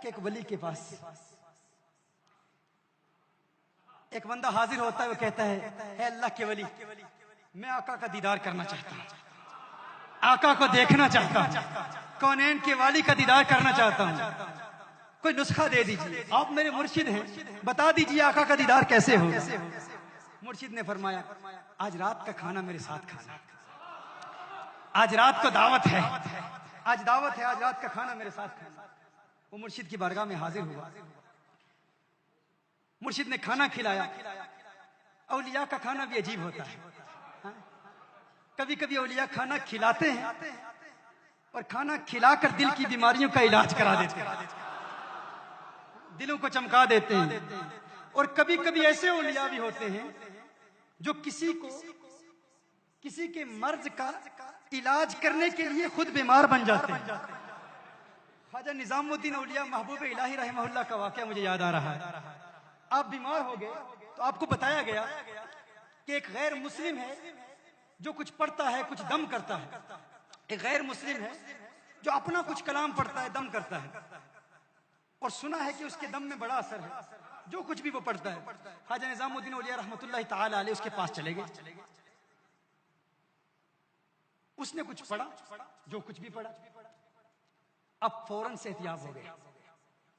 کے ایک ولی کے پاس ایک بندہ حاضر ہوتا ہے، وہ کہتا ہے اے اللہ کے ولی، میں آقا کا دیدار کرنا چاہتا ہوں، آقا کو دیکھنا چاہتا ہوں، کونین کے والی کا دیدار کرنا چاہتا ہوں، کوئی نسخہ دے دیجیے، آپ میرے مرشد ہیں، بتا دیجیے آقا کا دیدار کیسے ہو۔ مرشد نے فرمایا آج رات کا کھانا میرے ساتھ کھانا، آج رات کو دعوت ہے، آج دعوت ہے، آج رات کا کھانا میرے ساتھ کھانا۔ وہ مرشد کی بارگاہ میں حاضر ہوا، مرشد نے کھانا کھلایا۔ اولیاء کا کھانا بھی عجیب ہوتا ہے، کبھی کبھی اولیاء کھانا کھلاتے ہیں اور کھانا کھلا کر دل کی بیماریوں کا علاج کرا دیتے ہیں، دلوں کو چمکا دیتے ہیں۔ اور کبھی کبھی ایسے اولیاء بھی ہوتے ہیں جو کسی کے مرض کا علاج کرنے کے لیے خود بیمار بن جاتے ہیں۔ خواجہ نظام الدین اولیاء محبوب الہی رحمہ اللہ کا واقعہ مجھے یاد آ رہا ہے۔ آپ بیمار ہو گئے تو آپ کو بتایا گیا کہ ایک غیر مسلم ہے جو کچھ پڑھتا ہے، کچھ دم کرتا ہے، ایک غیر مسلم ہے جو اپنا کچھ کلام پڑھتا ہے، دم کرتا ہے، اور سنا ہے کہ اس کے دم میں بڑا اثر ہے، جو کچھ بھی وہ پڑھتا ہے۔ خواجہ نظام الدین اولیاء رحمۃ اللہ تعالی علیہ اس کے پاس چلے گئے، اس نے کچھ پڑھا، جو کچھ بھی پڑھا، اب فوراً سے احتیاط ہو گیا،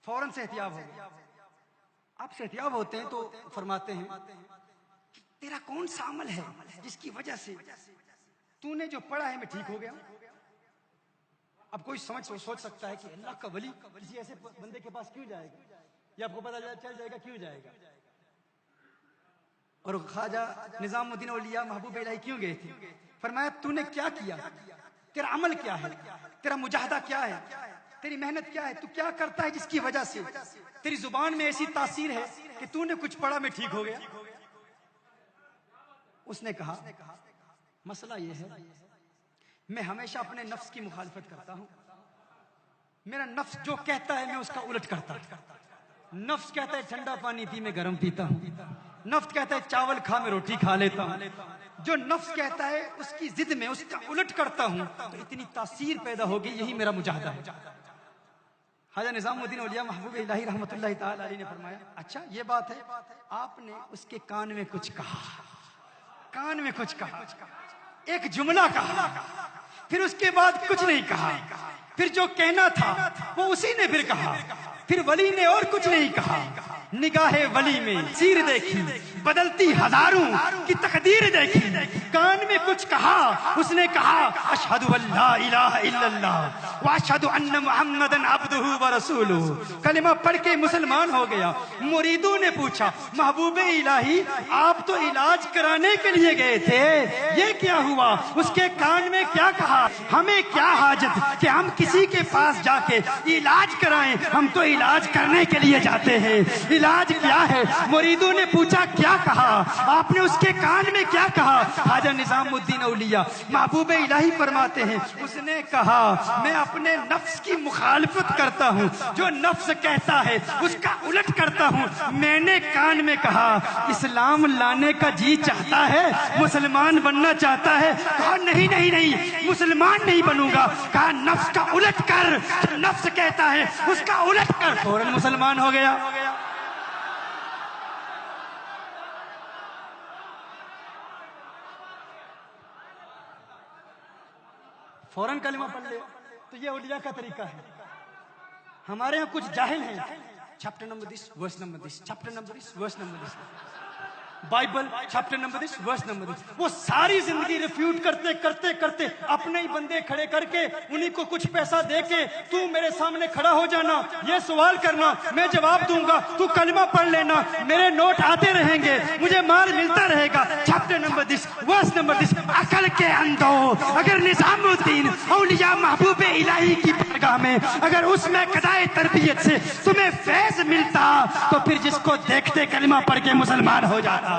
فوراً سے احتیاط ہو گیا۔ آپ سے احتیاط ہوتے ہیں تو فرماتے ہیں تیرا کون سا عمل ہے جس کی وجہ سے تو نے جو پڑھا ہے میں ٹھیک ہو گیا؟ اب کوئی سوچ سکتا ہے کہ اللہ کا ولی کسی ایسے بندے کے پاس کیوں جائے گا، یہ آپ کو پتہ چل جائے گا کیوں جائے گا۔ اور خواجہ نظام الدین اولیاء محبوب الہی کیوں گئے تھے؟ فرمایا تو نے کیا کیا، تیرا عمل کیا ہے، تیرا مجاہدہ کیا ہے، تیری محنت کیا ہے، تو کیا کرتا ہے جس کی وجہ سے تیری زبان میں ایسی تاثیر ہے کہ تو نے کچھ پڑھا میں ٹھیک ہو گیا؟ اس نے کہا مسئلہ یہ ہے میں ہمیشہ اپنے نفس کی مخالفت کرتا ہوں، میرا نفس جو کہتا ہے میں اس کا الٹ کرتا ہوں۔ نفس کہتا ہے ٹھنڈا پانی پی میں گرم پیتا ہوں، نفس کہتا ہے چاول کھا میں روٹی کھا لیتا ہوں، جو نفس کہتا ہے اس کی ضد میں اس کا الٹ کرتا ہوں تو اتنی تاثیر پیدا ہوگی، یہی میرا مجاہدہ ہے۔ خواجہ نظام الدین اولیاء محبوب الہی رحمۃ اللہ تعالی علیہ نے فرمایا اچھا یہ بات ہے، آپ نے اس کے کان میں کچھ کہا، کان میں کچھ کہا، ایک جملہ کہا، پھر اس کے بعد کچھ نہیں کہا، پھر جو کہنا تھا وہ اسی نے پھر کہا، پھر ولی نے اور کچھ نہیں کہا۔ نگاہ ولی میں سیر دیکھی، بدلتی ہزاروں کی تقدیر دیکھی، کان میں کچھ کہا، اس نے کہا اشہد ان لا الہ الا اللہ واشہد ان محمدا عبدہ ورسولہ، کلمہ پڑھ کے مسلمان ہو گیا۔ مریدوں نے پوچھا محبوب الہی آپ تو علاج کرانے کے لیے گئے تھے، یہ کیا ہوا؟ اس کے کان میں کیا کہا؟ ہمیں کیا حاجت کہ ہم کسی کے پاس جا کے علاج کرائیں، ہم تو علاج کرنے کے لیے جاتے ہیں، علاج کیا ہے؟ مریدوں نے پوچھا کیا کہا؟ آپ نے اس کے کان میں کیا کہا؟ خواجہ نظام الدین اولیاء محبوب الہی فرماتے ہیں اس نے کہا میں اپنے نفس کی مخالفت کرتا ہوں، جو نفس کہتا ہے اس کا الٹ کرتا ہوں۔ میں نے کان میں کہا اسلام لانے کا جی چاہتا ہے، مسلمان بننا چاہتا ہے، کہا نہیں نہیں نہیں مسلمان نہیں بنوں گا، کہا نفس کا الٹ کر، جو نفس کہتا ہے اس کا الٹ کر، فوراً مسلمان ہو گیا۔ فوراً کلمہ پڑھ لے، تو یہ اولیاء کا طریقہ ہے۔ ہمارے ہاں کچھ جاہل ہیں، چیپٹر نمبر دس ورس نمبر دس، چیپٹر نمبر دس ورس نمبر دس، بائبل چیپٹر نمبر دس ورس نمبر دس، وہ ساری زندگی ریفیوٹ کرتے کرتے کرتے اپنے ہی بندے کھڑے کر کے انہی کو کچھ پیسہ دے کے تو میرے سامنے کھڑا ہو جانا، یہ سوال کرنا، میں جواب دوں گا، تو کلمہ پڑھ لینا، میرے نوٹ آتے رہیں گے، مجھے مال ملتا رہے گا۔ چیپٹر نمبر دس ورس نمبر دس، عقل کے اندھو اگر نظام الدین اولیاء محبوب الہی کی بارگاہ میں اگر اس میں قضائے تربیت سے تمہیں فیض ملتا تو پھر جس کو دیکھتے کلمہ پڑھ کے مسلمان ہو جاتا۔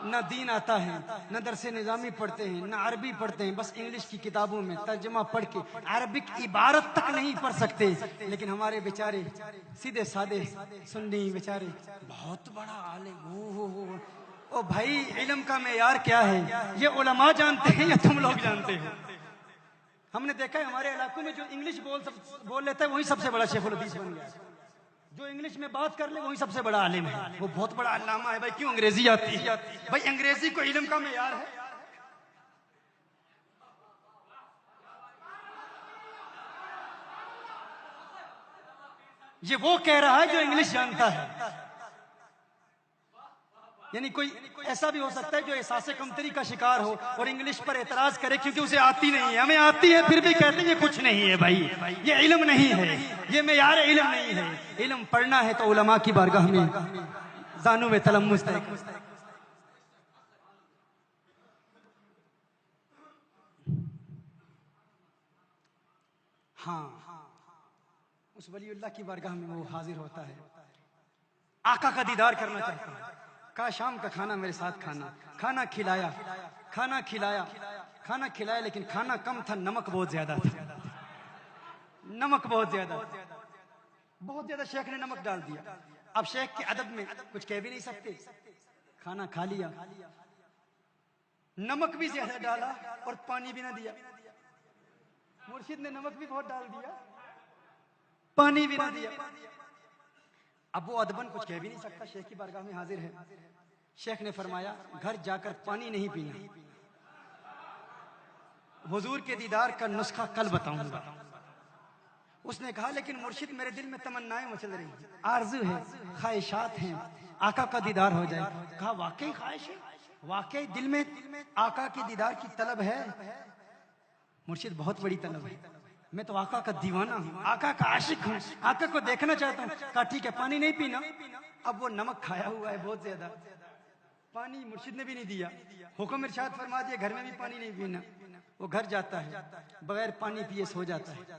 نہ دین آتا ہے، نہ درس نظامی پڑھتے ہیں، نہ عربی پڑھتے ہیں، بس انگلش کی کتابوں میں ترجمہ پڑھ کے عربک عبارت تک نہیں پڑھ سکتے. لیکن ہمارے بیچارے سیدھے سادے سنی بیچارے بہت بڑا عالم. او بھائی علم کا معیار کیا ہے یہ علماء جانتے ہیں یا تم لوگ جانتے ہو؟ ہم نے دیکھا ہے ہمارے علاقوں میں جو انگلش بول لیتا ہے وہی سب سے بڑا شیخ الحدیث بن گیا. جو انگلش میں بات کر لے وہی سب سے بڑا عالم ہے، وہ بہت بڑا علامہ ہے. بھائی کیوں انگریزی آتی ہے؟ بھائی انگریزی کو علم کا معیار ہے؟ یہ وہ کہہ رہا ہے جو انگلش جانتا ہے. یعنی کوئی ایسا بھی ہو سکتا ہے جو احساس کمتری کا شکار ہو اور انگلش پر اعتراض کرے کیونکہ اسے آتی نہیں ہے. ہمیں آتی ہے پھر بھی کہتے ہیں یہ کچھ نہیں ہے. بھائی یہ علم نہیں ہے، یہ معیار علم نہیں ہے. علم پڑھنا ہے تو علماء کی بارگاہ میں زانو میں تلمس ہے. ہاں اس ولی اللہ کی بارگاہ میں وہ حاضر ہوتا ہے، آقا کا دیدار کرنا چاہتا ہے. کہا شام کا کھانا میرے ساتھ کھانا. کھانا کھلایا لیکن کھانا کم تھا، نمک بہت زیادہ تھا. نمک بہت زیادہ شیخ نے نمک ڈال دیا. اب شیخ کے ادب میں کچھ کہہ بھی نہیں سکتے. کھانا کھا لیا، نمک بھی زیادہ ڈالا اور پانی بھی نہ دیا. مرشد نے نمک بھی بہت ڈال دیا، پانی بھی نہ دیا. اب وہ ادبن کچھ کہہ بھی نہیں سکتا، شیخ کی بارگاہ میں حاضر ہے. شیخ نے فرمایا گھر جا کر پانی نہیں پینا، حضور کے دیدار کا نسخہ کل بتاؤں گا. اس نے کہا لیکن مرشد میرے دل میں تمنائیں مچل رہی ہیں، آرزو ہے، خواہشات ہیں، آقا کا دیدار ہو جائے. کہا واقعی خواہش ہے، واقعی دل میں آقا کے دیدار کی طلب ہے؟ مرشد بہت بڑی طلب ہے، میں تو آقا کا دیوانہ ہوں، آقا کا عاشق ہوں، آقا کو دیکھنا چاہتا ہوں. کہا ٹھیک ہے پانی نہیں پینا. اب وہ نمک کھایا ہوا ہے بہت زیادہ، پانی مرشد نے بھی نہیں دیا. حکم ارشاد فرما دیا گھر میں بھی پانی نہیں پینا. وہ گھر جاتا ہے بغیر پانی پیے سو جاتا ہے.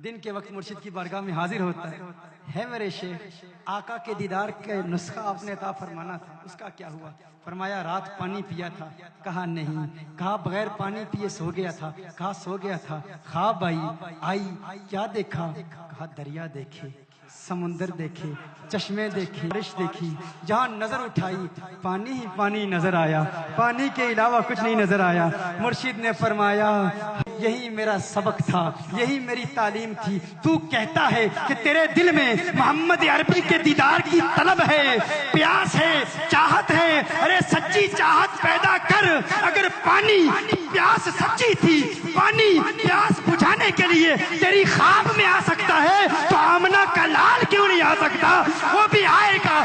دن کے وقت مرشد کی بارگاہ میں حاضر ہوتا ہے میرے شیخ آقا کے دیدار کے نسخہ آپ نے عطا فرمانا تھا، اس کا کیا ہوا؟ فرمایا رات پانی پیا تھا. کہا نہیں. کہا بغیر پانی پیے سو گیا تھا. کہا سو گیا تھا. خواب آئی کیا دیکھا؟ کہا دریا دیکھے، سمندر دیکھے، چشمے دیکھے، بارش دیکھی، جہاں نظر اٹھائی پانی ہی پانی نظر آیا، پانی کے علاوہ کچھ نہیں نظر آیا. مرشد نے فرمایا یہی میرا سبق تھا، یہی میری تعلیم تھی. تو کہتا ہے کہ تیرے دل میں محمد عربی کے دیدار کی طلب ہے، پیاس ہے، چاہت ہے. ارے سچی چاہت پیدا کر. اگر پانی پیاس سچی تھی، پانی پیاس بجھانے کے لیے تیری خواب میں آ سکتا ہے تو آمنہ کا لال کیوں نہیں آ سکتا؟ وہ بھی آئے گا.